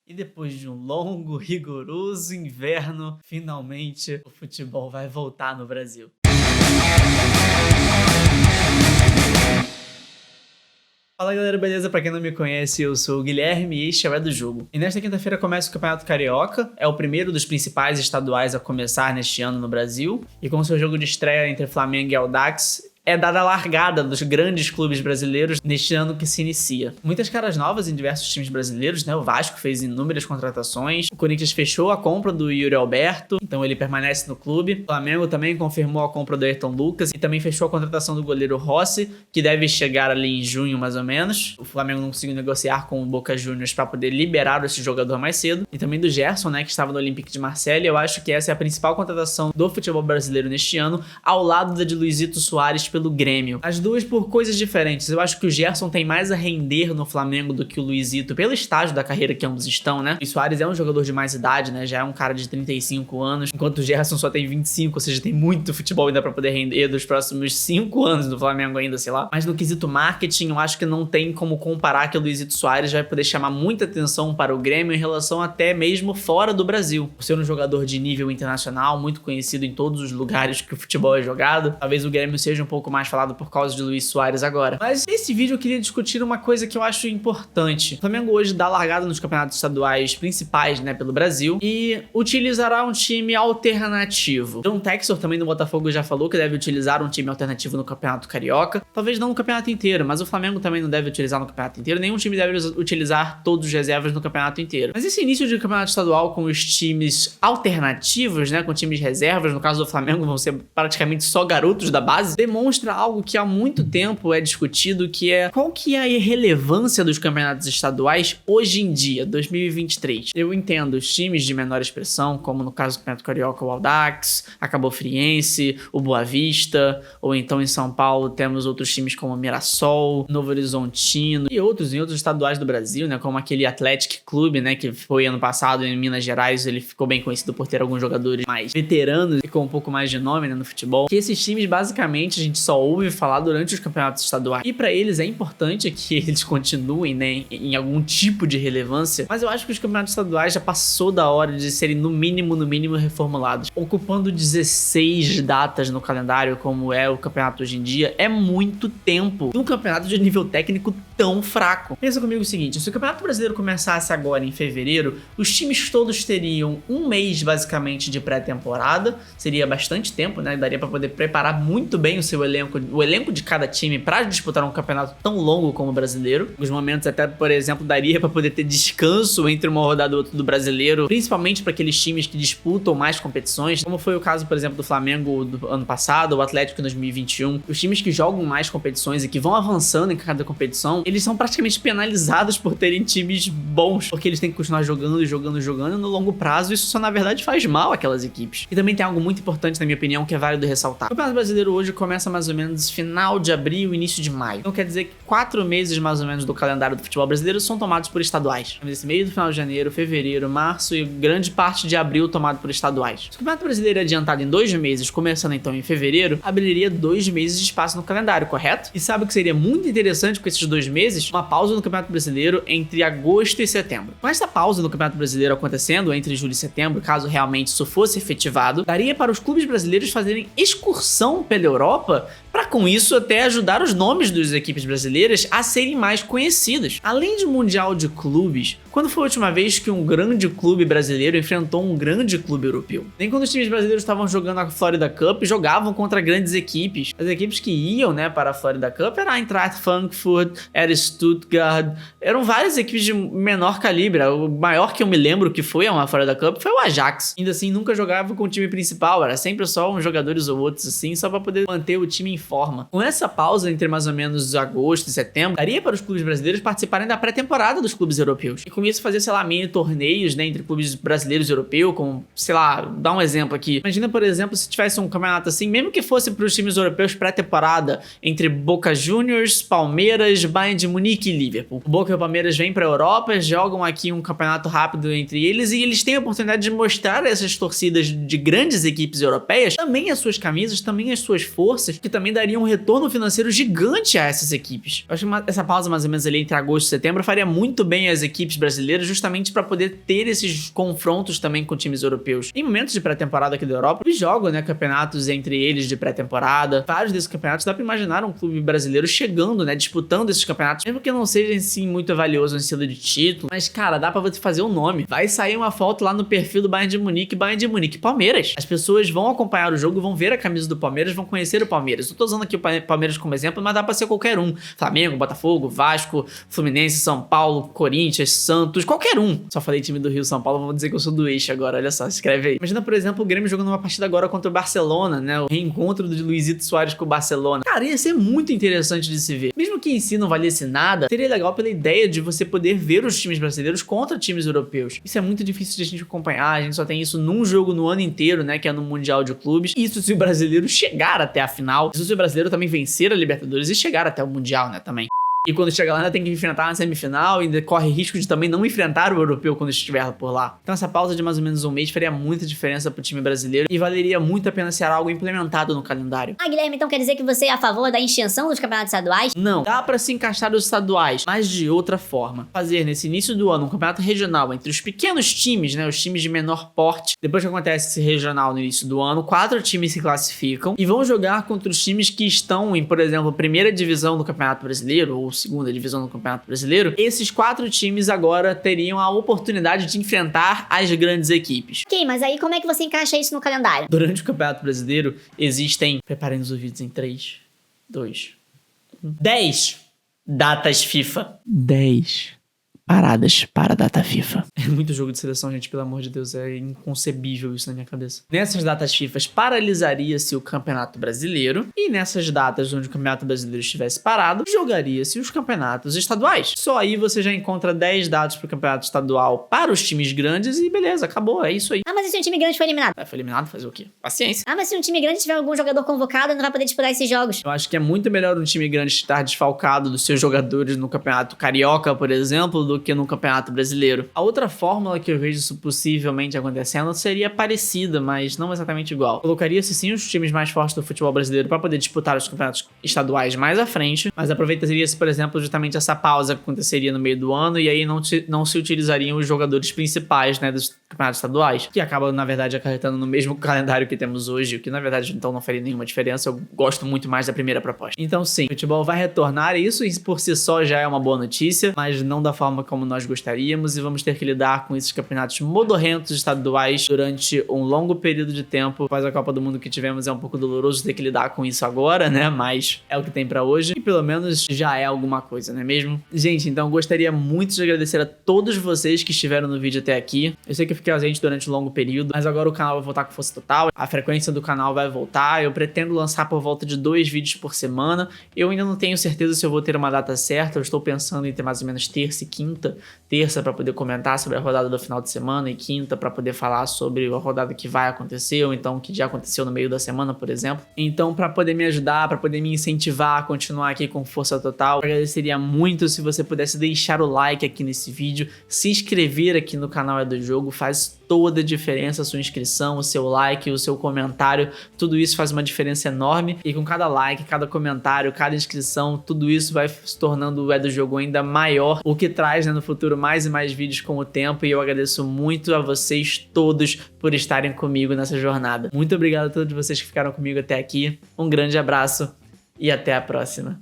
E depois de um longo, rigoroso inverno, finalmente o futebol vai voltar no Brasil. Fala galera, beleza? Pra quem não me conhece, eu sou o Guilherme e este é o É do Jogo. E nesta quinta-feira começa o Campeonato Carioca, é o primeiro dos principais estaduais a começar neste ano no Brasil, e com seu jogo de estreia entre Flamengo e Audax, é dada a largada dos grandes clubes brasileiros neste ano que se inicia. Muitas caras novas em diversos times brasileiros, né? O Vasco fez inúmeras contratações, o Corinthians fechou a compra do Yuri Alberto, então ele permanece no clube. O Flamengo também confirmou a compra do Ayrton Lucas e também fechou a contratação do goleiro Rossi, que deve chegar ali em junho mais ou menos. O Flamengo não conseguiu negociar com o Boca Juniors para poder liberar esse jogador mais cedo. E também do Gerson, né, que estava no Olympique de Marseille. Eu acho que essa é a principal contratação do futebol brasileiro neste ano, ao lado da de Luizito Soares pelo Grêmio. As duas por coisas diferentes. Eu acho que o Gerson tem mais a render no Flamengo do que o Luizito, pelo estágio da carreira que ambos estão, né? O Soares é um jogador de mais idade, né? Já é um cara de 35 anos, enquanto o Gerson só tem 25, ou seja, tem muito futebol ainda pra poder render dos próximos 5 anos do Flamengo ainda, sei lá. Mas no quesito marketing, eu acho que não tem como comparar que o Luizito Soares vai poder chamar muita atenção para o Grêmio em relação até mesmo fora do Brasil. Por ser um jogador de nível internacional, muito conhecido em todos os lugares que o futebol é jogado, talvez o Grêmio seja um pouco mais falado por causa de Luiz Soares agora. Mas nesse vídeo eu queria discutir uma coisa que eu acho importante. O Flamengo hoje dá largada nos campeonatos estaduais principais, né, pelo Brasil, e utilizará um time alternativo. John Textor também no Botafogo já falou que deve utilizar um time alternativo no Campeonato Carioca. Talvez não no campeonato inteiro, mas o Flamengo também não deve utilizar no campeonato inteiro. Nenhum time deve utilizar todos os reservas no campeonato inteiro. Mas esse início de campeonato estadual com os times alternativos, né, com times reservas, no caso do Flamengo vão ser praticamente só garotos da base, demonstra algo que há muito tempo é discutido, que é qual que é a irrelevância dos campeonatos estaduais hoje em dia, 2023. Eu entendo os times de menor expressão, como no caso do Campeonato Carioca, o Audax, a Cabo Friense, o Boa Vista, ou então em São Paulo temos outros times como o Mirassol, Novo Horizontino e outros em outros estaduais do Brasil, né, como aquele Athletic Clube, né, que foi ano passado em Minas Gerais. Ele ficou bem conhecido por ter alguns jogadores mais veteranos e com um pouco mais de nome, né, no futebol. Que esses times basicamente a gente só ouve falar durante os campeonatos estaduais. E pra eles é importante que eles continuem, né, em algum tipo de relevância, mas eu acho que os campeonatos estaduais já passou da hora de serem no mínimo reformulados. Ocupando 16 datas no calendário, como é o campeonato hoje em dia, é muito tempo num campeonato de nível técnico tão fraco. Pensa comigo o seguinte, se o Campeonato Brasileiro começasse agora em fevereiro, os times todos teriam um mês basicamente de pré-temporada, seria bastante tempo, né, daria pra poder preparar muito bem o seu elenco, o elenco de cada time para disputar um campeonato tão longo como o brasileiro. Em alguns momentos até, por exemplo, daria para poder ter descanso entre uma rodada e outra do brasileiro, principalmente para aqueles times que disputam mais competições, como foi o caso, por exemplo, do Flamengo do ano passado, o Atlético em 2021. Os times que jogam mais competições e que vão avançando em cada competição, eles são praticamente penalizados por terem times bons, porque eles têm que continuar jogando e no longo prazo isso só na verdade faz mal àquelas equipes. E também tem algo muito importante, na minha opinião, que é válido ressaltar. O Campeonato Brasileiro hoje começa mais ou menos final de abril, início de maio. Então quer dizer que 4 meses mais ou menos do calendário do futebol brasileiro são tomados por estaduais. Nesse meio do final de janeiro, fevereiro, março e grande parte de abril tomado por estaduais. Se o Campeonato Brasileiro é adiantado em 2 meses, começando então em fevereiro, abriria 2 meses de espaço no calendário, correto? E sabe o que seria muito interessante com esses 2 meses? Uma pausa no Campeonato Brasileiro entre agosto e setembro. Com essa pausa no Campeonato Brasileiro acontecendo entre julho e setembro, caso realmente isso fosse efetivado, daria para os clubes brasileiros fazerem excursão pela Europa, para com isso até ajudar os nomes das equipes brasileiras a serem mais conhecidas. Além de Mundial de Clubes, quando foi a última vez que um grande clube brasileiro enfrentou um grande clube europeu? Nem quando os times brasileiros estavam jogando a Florida Cup, jogavam contra grandes equipes. As equipes que iam, né, para a Florida Cup era a Eintracht Frankfurt, era Stuttgart, eram várias equipes de menor calibre. O maior que eu me lembro que foi a uma Florida Cup foi o Ajax. Ainda assim, nunca jogava com o time principal, era sempre só uns jogadores ou outros assim, só para poder manter o time em forma. Com essa pausa entre mais ou menos agosto e setembro, daria para os clubes brasileiros participarem da pré-temporada dos clubes europeus. E com isso fazer, sei lá, mini torneios, né, entre clubes brasileiros e europeus, como, sei lá, dar um exemplo aqui. Imagina, por exemplo, se tivesse um campeonato assim, mesmo que fosse para os times europeus pré-temporada, entre Boca Juniors, Palmeiras, Bayern de Munique e Liverpool. O Boca e o Palmeiras vêm para a Europa, jogam aqui um campeonato rápido entre eles e eles têm a oportunidade de mostrar a essas torcidas de grandes equipes europeias também as suas camisas, também as suas forças, que também daria um retorno financeiro gigante a essas equipes. Eu acho que essa pausa mais ou menos ali entre agosto e setembro faria muito bem às equipes brasileiras, justamente para poder ter esses confrontos também com times europeus. Em momentos de pré-temporada aqui da Europa, eles jogam, né, campeonatos entre eles de pré-temporada. Vários desses campeonatos dá pra imaginar um clube brasileiro chegando, né, disputando esses campeonatos, mesmo que não seja assim muito valioso no estilo de título, mas cara, dá pra você fazer um nome. Vai sair uma foto lá no perfil do Bayern de Munique, Palmeiras. As pessoas vão acompanhar o jogo, vão ver a camisa do Palmeiras, vão conhecer o Palmeiras. Eu tô usando aqui o Palmeiras como exemplo, mas dá pra ser qualquer um. Flamengo, Botafogo, Vasco, Fluminense, São Paulo, Corinthians, Santos, qualquer um. Só falei time do Rio, São Paulo, vou dizer que eu sou do eixo agora, olha só, escreve aí. Imagina, por exemplo, o Grêmio jogando uma partida agora contra o Barcelona, né? O reencontro do Luizito Soares com o Barcelona. Cara, ia ser muito interessante de se ver. Mesmo que em si não valesse nada, seria legal pela ideia de você poder ver os times brasileiros contra times europeus. Isso é muito difícil de a gente acompanhar, a gente só tem isso num jogo no ano inteiro, né? Que é no Mundial de Clubes. Isso se o brasileiro chegar até a final. Isso se o brasileiro também vencer a Libertadores e chegar até o Mundial, né? Também. E quando chega lá, ainda tem que enfrentar na semifinal e ainda corre risco de também não enfrentar o europeu quando estiver por lá. Então essa pausa de mais ou menos um mês faria muita diferença pro time brasileiro e valeria muito a pena ser algo implementado no calendário. Ah, Guilherme, então quer dizer que você é a favor da extensão dos campeonatos estaduais? Não, dá pra se encaixar os estaduais, mas de outra forma. Fazer nesse início do ano um campeonato regional entre os pequenos times, né, os times de menor porte. Depois que acontece esse regional no início do ano, 4 times se classificam e vão jogar contra os times que estão em, por exemplo, primeira divisão do Campeonato Brasileiro ou segunda divisão do Campeonato Brasileiro. Esses 4 times agora teriam a oportunidade de enfrentar as grandes equipes. Ok, mas aí como é que você encaixa isso no calendário? Durante o Campeonato Brasileiro existem, preparem os ouvidos em 3, 2, 1, 10 datas FIFA. 10 paradas para a data FIFA. É muito jogo de seleção, gente, pelo amor de Deus, é inconcebível isso na minha cabeça. Nessas datas FIFA paralisaria-se o Campeonato Brasileiro e nessas datas onde o Campeonato Brasileiro estivesse parado, jogaria-se os campeonatos estaduais. Só aí você já encontra 10 datas para o Campeonato Estadual para os times grandes e beleza, acabou, é isso aí. Ah, mas e se um time grande foi eliminado? Foi eliminado, fazer o quê? Paciência. Ah, mas se um time grande tiver algum jogador convocado, não vai poder disputar esses jogos. Eu acho que é muito melhor um time grande estar desfalcado dos seus jogadores no Campeonato Carioca, por exemplo, do que no Campeonato Brasileiro. A outra fórmula que eu vejo isso possivelmente acontecendo seria parecida, mas não exatamente igual. Colocaria-se sim os times mais fortes do futebol brasileiro para poder disputar os campeonatos estaduais mais à frente, mas aproveitaria-se, por exemplo, justamente essa pausa que aconteceria no meio do ano e aí não se utilizariam os jogadores principais, né, dos campeonatos estaduais, que acaba, na verdade, acarretando no mesmo calendário que temos hoje, o que, na verdade, então não faria nenhuma diferença. Eu gosto muito mais da primeira proposta. Então, sim, o futebol vai retornar, e isso por si só já é uma boa notícia, mas não da forma como nós gostaríamos, e vamos ter que lidar com esses campeonatos modorrentos estaduais durante um longo período de tempo. Após a Copa do Mundo que tivemos, é um pouco doloroso ter que lidar com isso agora, né? Mas é o que tem pra hoje, e pelo menos já é alguma coisa, não é mesmo? Gente, então gostaria muito de agradecer a todos vocês que estiveram no vídeo até aqui. Eu sei que eu fiquei ausente durante um longo período, mas agora o canal vai voltar com força total, a frequência do canal vai voltar, eu pretendo lançar por volta de 2 vídeos por semana. Eu ainda não tenho certeza se eu vou ter uma data certa, eu estou pensando em ter mais ou menos terça e quinta. Terça para poder comentar sobre a rodada do final de semana e quinta para poder falar sobre a rodada que vai acontecer, ou então que já aconteceu no meio da semana, por exemplo. Então, para poder me ajudar, para poder me incentivar a continuar aqui com força total, eu agradeceria muito se você pudesse deixar o like aqui nesse vídeo, se inscrever aqui no canal É do Jogo, faz toda a diferença a sua inscrição, o seu like, o seu comentário, tudo isso faz uma diferença enorme, e com cada like, cada comentário, cada inscrição, tudo isso vai se tornando o É do Jogo ainda maior, o que traz, né, no futuro mais e mais vídeos com o tempo, e eu agradeço muito a vocês todos por estarem comigo nessa jornada. Muito obrigado a todos vocês que ficaram comigo até aqui, um grande abraço e até a próxima.